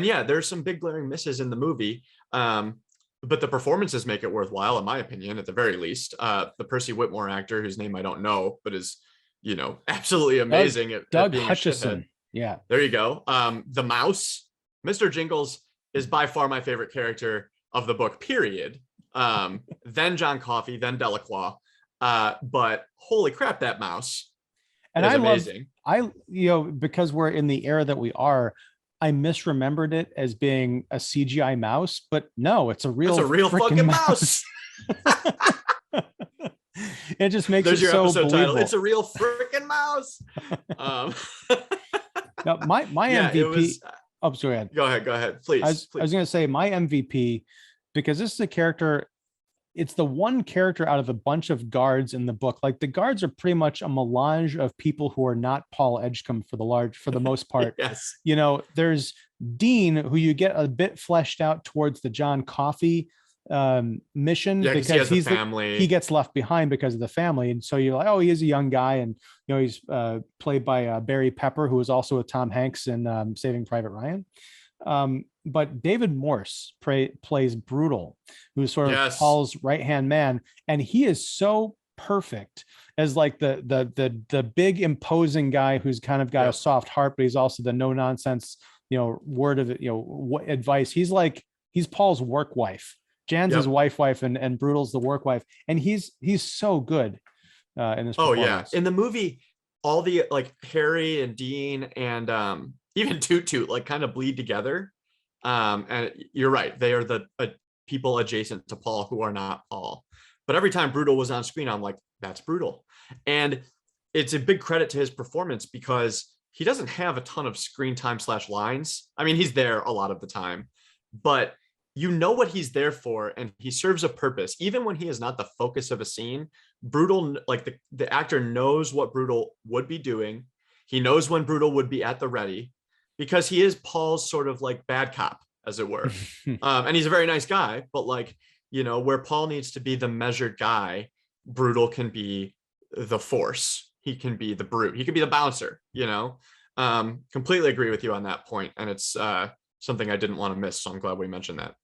yeah, there's some big glaring misses in the movie, but the performances make it worthwhile, in my opinion, at the very least. The Percy Whitmore actor, whose name I don't know, but is, absolutely amazing at being Hutchison. Yeah, there you go. The mouse, Mr. Jingles, is by far my favorite character of the book, period. Then John Coffey, then Delacroix. But holy crap, that mouse. And I amazing. Because we're in the era that we are, I misremembered it as being a CGI mouse, but no, it's a real fucking mouse. It just makes There's it your so episode believable. Title. It's a real freaking mouse. Now, my MVP. Sorry. Go ahead, please. I was going to say my MVP, because this is a character. It's the one character out of a bunch of guards in the book. Like, the guards are pretty much a melange of people who are not Paul Edgecombe for the most part. Yes. There's Dean, who you get a bit fleshed out towards the John Coffey mission, because he gets left behind because of the family. And so you're like, oh, he is a young guy. And, he's played by Barry Pepper, who is also with Tom Hanks in Saving Private Ryan. But David Morse plays Brutal, who's sort of Paul's right-hand man. And he is so perfect as like the big imposing guy who's kind of got a soft heart, but he's also the no nonsense, word of it, advice. He's Paul's work wife. Jan's his wife, and Brutal's the work wife. And he's so good in this performance. In the movie, all the like Harry and Dean and even Toot like kind of bleed together. And you're right, they are the people adjacent to Paul who are not Paul. But every time Brutal was on screen, I'm like, that's Brutal. And it's a big credit to his performance, because he doesn't have a ton of screen time / lines. I mean, he's there a lot of the time, but you know what he's there for, and he serves a purpose. Even when he is not the focus of a scene, Brutal, like the actor knows what Brutal would be doing. He knows when Brutal would be at the ready, because he is Paul's sort of like bad cop, as it were. And he's a very nice guy, but like where Paul needs to be the measured guy, Brutal can be the force. He can be the brute. He can be the bouncer, completely agree with you on that point. And it's something I didn't want to miss. So I'm glad we mentioned that.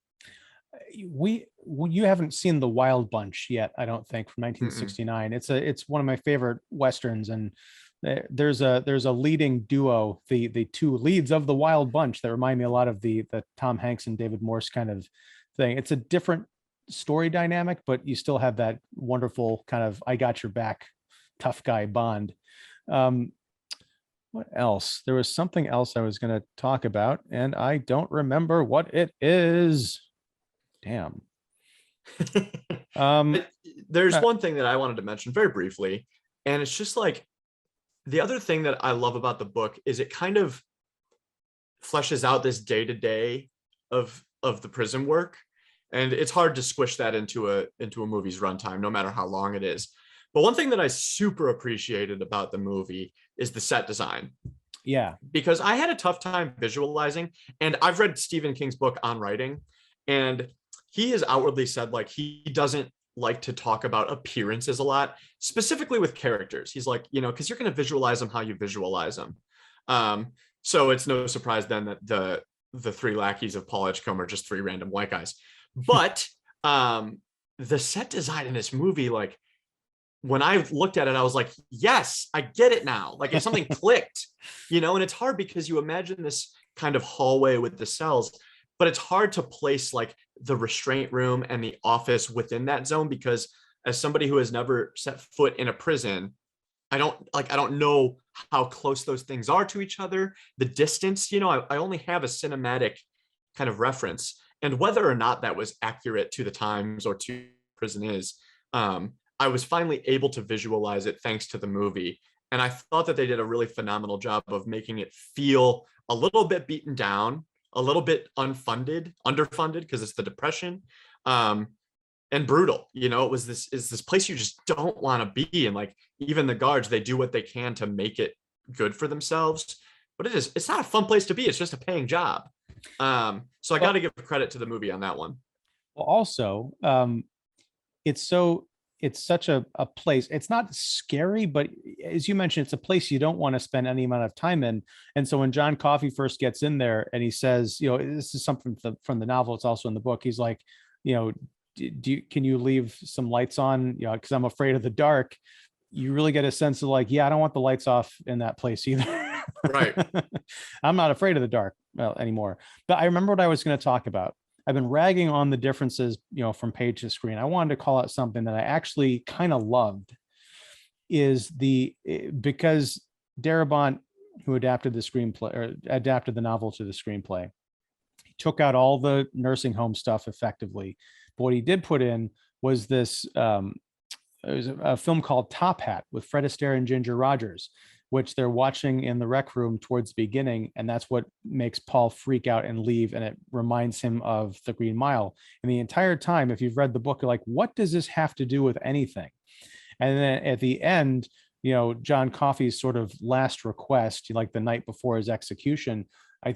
You haven't seen The Wild Bunch yet, I don't think, from 1969. It's one of my favorite Westerns. And there's a leading duo, the two leads of The Wild Bunch, that remind me a lot of the Tom Hanks and David Morse kind of thing. It's a different story dynamic, but you still have that wonderful kind of I got your back tough guy bond. What else? There was something else I was going to talk about, and I don't remember what it is. Damn. There's one thing that I wanted to mention very briefly, and it's just like, the other thing that I love about the book is it kind of fleshes out this day-to-day of the prison work. And it's hard to squish that into a movie's runtime, no matter how long it is. But one thing that I super appreciated about the movie is the set design. Yeah. Because I had a tough time visualizing, and I've read Stephen King's book on writing, and he has outwardly said like he doesn't like to talk about appearances a lot, specifically with characters. He's like, because you're going to visualize them how you visualize them. So it's no surprise then that the three lackeys of Paul Edgecombe are just three random white guys. But the set design in this movie, like when I looked at it, I was like, yes, I get it now. Like if something clicked, and it's hard because you imagine this kind of hallway with the cells, but it's hard to place like the restraint room and the office within that zone, because as somebody who has never set foot in a prison, I don't know how close those things are to each other. The distance, I only have a cinematic kind of reference. And whether or not that was accurate to the times or to prison is, I was finally able to visualize it thanks to the movie. And I thought that they did a really phenomenal job of making it feel a little bit beaten down, a little bit underfunded because it's the Depression, and brutal. It was this place you just don't want to be. And like even the guards, they do what they can to make it good for themselves. But it's not a fun place to be. It's just a paying job. So I got to give credit to the movie on that one. Well, also, it's such a place. It's not scary, but as you mentioned, it's a place you don't want to spend any amount of time in. And so when John Coffey first gets in there and he says, this is something from the novel, it's also in the book. He's like, can you leave some lights on? Because I'm afraid of the dark. You really get a sense of like, I don't want the lights off in that place either. Right. I'm not afraid of the dark anymore. But I remember what I was going to talk about. I've been ragging on the differences, from Page2Screen. I wanted to call out something that I actually kind of loved, is because Darabont, who adapted the screenplay or adapted the novel to the screenplay, he took out all the nursing home stuff effectively. But what he did put in was this, it was a film called Top Hat with Fred Astaire and Ginger Rogers, which they're watching in the rec room towards the beginning. And that's what makes Paul freak out and leave. And it reminds him of the Green Mile. And the entire time, if you've read the book, you're like, what does this have to do with anything? And then at the end, John Coffey's sort of last request, like the night before his execution,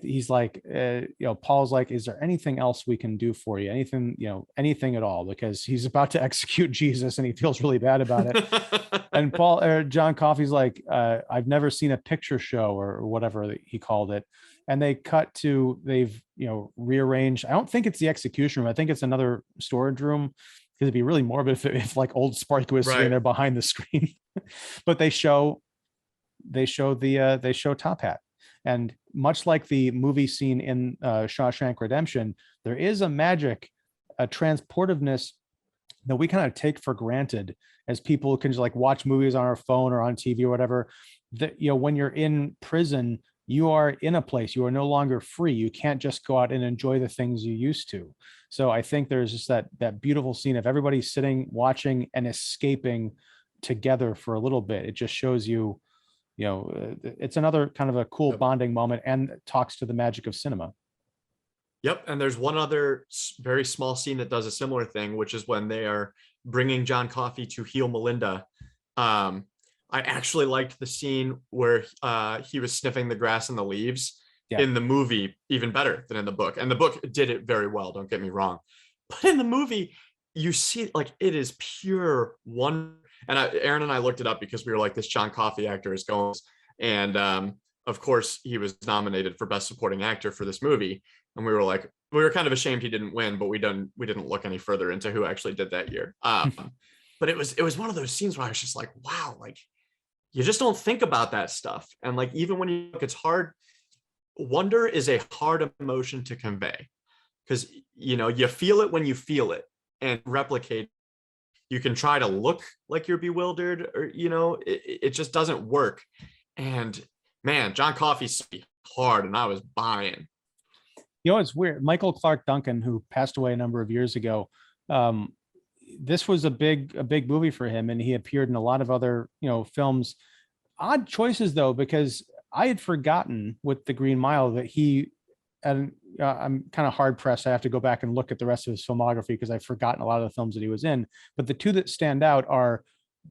he's like, Paul's like, is there anything else we can do for you? Anything at all? Because he's about to execute Jesus and he feels really bad about it. And John Coffey's like, I've never seen a picture show or whatever he called it. And they cut to, they've, rearranged. I don't think it's the execution room. I think it's another storage room, because it'd be really morbid if like old Sparky was sitting there behind the screen. But they show Top Hat. And much like the movie scene in Shawshank Redemption, there is a magic, a transportiveness that we kind of take for granted as people can just like watch movies on our phone or on TV or whatever. That, when you're in prison, you are in a place, you are no longer free. You can't just go out and enjoy the things you used to. So I think there's just that beautiful scene of everybody sitting, watching, and escaping together for a little bit. It just shows you, it's another kind of a cool bonding moment and talks to the magic of cinema. Yep. And there's one other very small scene that does a similar thing, which is when they are bringing John Coffey to heal Melinda. I actually liked the scene where he was sniffing the grass and the leaves in the movie even better than in the book. And the book did it very well, don't get me wrong. But in the movie, you see, like, it is pure wonder. And Aaron and I looked it up because we were like, this John Coffey actor is going, and of course he was nominated for Best Supporting Actor for this movie, and we were like, we were kind of ashamed he didn't win, but we didn't look any further into who actually did that year. But it was one of those scenes where I was just like, wow, like, you just don't think about that stuff, and like, even when you look, it's hard. Wonder is a hard emotion to convey, because you feel it when you feel it, and replicate. You can try to look like you're bewildered, or it just doesn't work. And man, John Coffey's hard, and I was buying. It's weird. Michael Clark Duncan, who passed away a number of years ago, this was a big movie for him, and he appeared in a lot of other films. Odd choices though, because I had forgotten with The Green Mile that he, and I'm kind of hard pressed. I have to go back and look at the rest of his filmography because I've forgotten a lot of the films that he was in. But the two that stand out are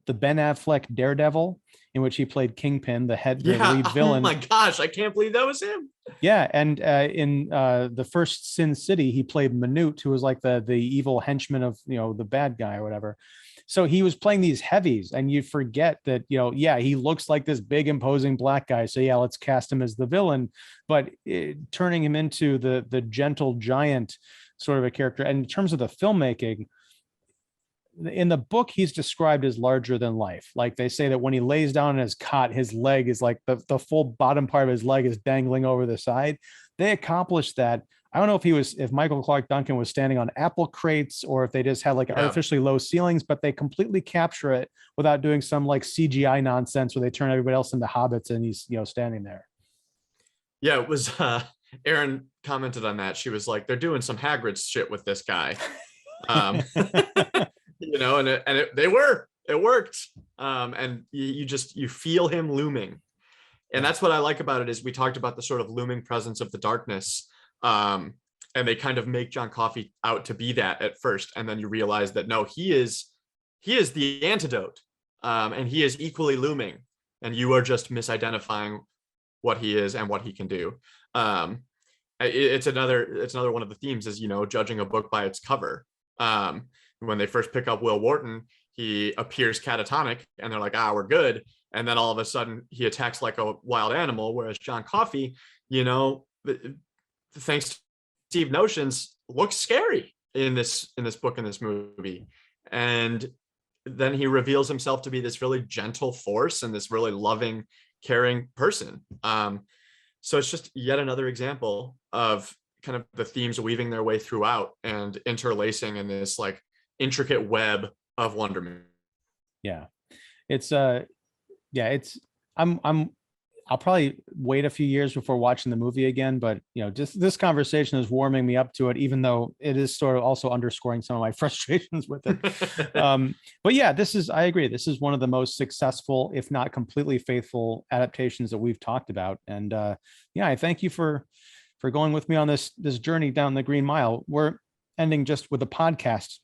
the Ben Affleck Daredevil, in which he played Kingpin, the lead villain. Oh my gosh, I can't believe that was him. Yeah, and in the first Sin City, he played Manute, who was like the evil henchman of the bad guy or whatever. So he was playing these heavies, and you forget that he looks like this big imposing black guy. So yeah, let's cast him as the villain, but turning him into the gentle giant sort of a character. And in terms of the filmmaking, in the book, he's described as larger than life. Like, they say that when he lays down in his cot, his leg is like the full bottom part of his leg is dangling over the side. They accomplished that. I don't know if Michael Clark Duncan was standing on apple crates, or if they just had like artificially low ceilings, but they completely capture it without doing some like CGI nonsense where they turn everybody else into hobbits and he's standing there. Yeah, it was Erin commented on that. She was like, they're doing some Hagrid shit with this guy. It worked. And you feel him looming. And that's what I like about it, is we talked about the sort of looming presence of the darkness. And they kind of make John Coffey out to be that at first. And then you realize that, no, he is the antidote. And he is equally looming, and you are just misidentifying what he is and what he can do. It's another one of the themes is, judging a book by its cover. When they first pick up Will Wharton, he appears catatonic, and they're like, we're good. And then all of a sudden he attacks like a wild animal. Whereas John Coffey, thanks to Steve Notions, looks scary in this book, in this movie. And then he reveals himself to be this really gentle force and this really loving, caring person. So it's just yet another example of kind of the themes weaving their way throughout and interlacing in this like intricate web of wonderment. Yeah. I'll probably wait a few years before watching the movie again, but just this conversation is warming me up to it, even though it is sort of also underscoring some of my frustrations with it. But yeah, I agree. This is one of the most successful, if not completely faithful, adaptations that we've talked about. And I thank you for going with me on this journey down the Green Mile. We're ending just with a podcast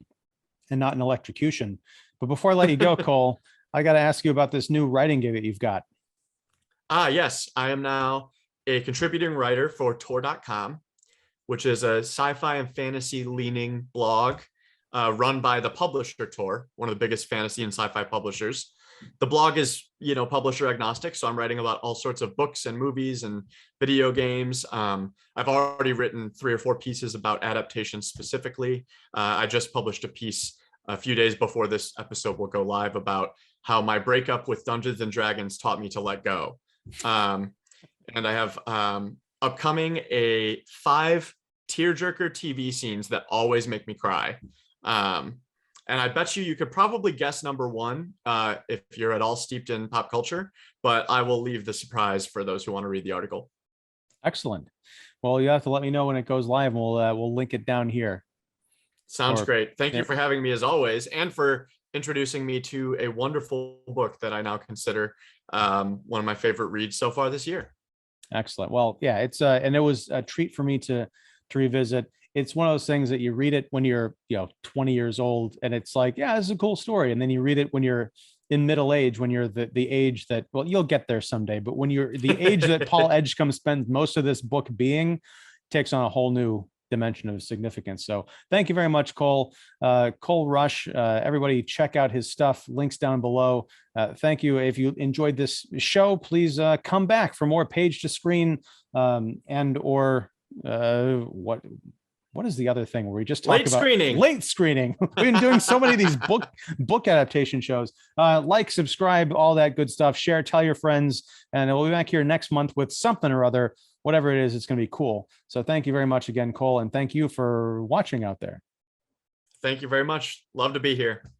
and not an electrocution. But before I let you go, Cole, I got to ask you about this new writing gig that you've got. Yes, I am now a contributing writer for Tor.com, which is a sci-fi and fantasy leaning blog run by the publisher Tor, one of the biggest fantasy and sci-fi publishers. The blog is, publisher agnostic, so I'm writing about all sorts of books and movies and video games. I've already written 3 or 4 pieces about adaptation specifically. I just published a piece a few days before this episode will go live about how my breakup with Dungeons and Dragons taught me to let go. And I have upcoming 5 tearjerker TV scenes that always make me cry. And I bet you could probably guess number 1 if you're at all steeped in pop culture, but I will leave the surprise for those who want to read the article. Excellent. Well, you have to let me know when it goes live, and we'll link it down here. Sounds great. Thank you for having me as always, and for introducing me to a wonderful book that I now consider one of my favorite reads so far this year. Excellent. Well, yeah, it's and it was a treat for me to revisit. It's one of those things that you read it when you're 20 years old, and it's like, yeah, this is a cool story. And then you read it when you're in middle age, when you're the age that, well, you'll get there someday, but when you're the age that Paul Edgecombe spends most of this book being, takes on a whole new dimension of significance. So thank you very much, Cole. Cole Rush, everybody check out his stuff, links down below. Thank you. If you enjoyed this show, please come back for more Page to Screen and or what is the other thing where we just talk about late screening? We've been doing so many of these book adaptation shows. Like, subscribe, all that good stuff. Share, tell your friends, and we'll be back here next month with something or other. Whatever it is, it's going to be cool. So thank you very much again, Cole, and thank you for watching out there. Thank you very much. Love to be here.